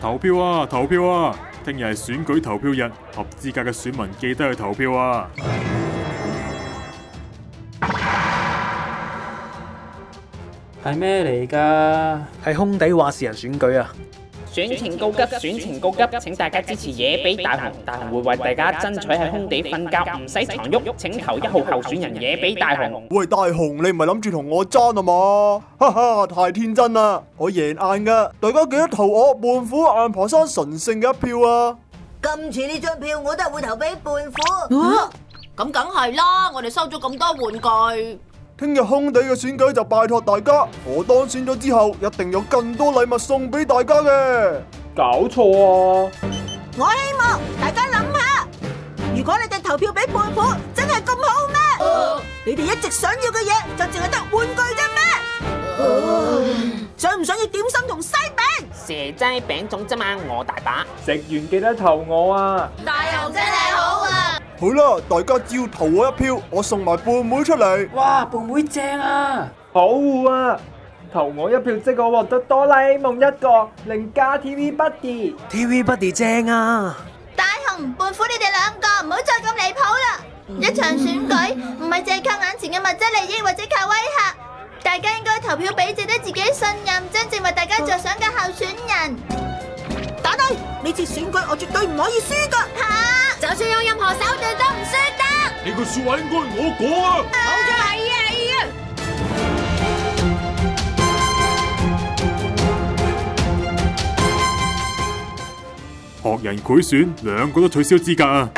投票啊！投票啊！聽日係選舉投票日，合資格嘅選民記得去投票啊！係咩嚟㗎？係空地話事人選舉啊！選情告急，選情告急，請大家支持野比大雄，大雄會為大家爭取喺空地瞓覺，唔使床喐，請投1號候選人野比大雄。喂，大雄，你唔係諗住同我爭啊嘛？哈哈，太天真啦！我贏硬噶，大家記得投我胖虎硬爬山神聖嘅一票啊！今次呢張票我都係會投俾胖虎。咁梗係啦，我哋收咗咁多玩具。聽日空地嘅選舉就拜託大家，我當選咗之後，一定有更多禮物送俾大家嘅。搞錯啊！我希望大家諗下，如果你哋投票俾胖虎，真係咁好咩？你哋一直想要嘅嘢就淨係得玩具啫咩？想唔想要點心同西餅？蛇齋餅種啫嘛，我大把。食完記得投我啊！大雄真係好啊！好啦，大家只要投我一票，我送埋胖妹出嚟。哇，胖妹正啊！好啊！投我一票即我獲得哆啦 A 夢1個，另加 TV Buddy。TV Buddy 正啊！大雄、胖虎，你哋兩個唔好再咁離譜啦！一場選舉唔係淨係靠眼前嘅物質利益或者靠威嚇，大家應該投票俾值得自己信任、真正為大家着想嘅候選人。打低呢次選舉，我絕對唔可以輸噶！就算用任何手段都唔輸得。呢句說話應該我講啊！好咗，係啊！學人賄選，兩個都取消資格啊！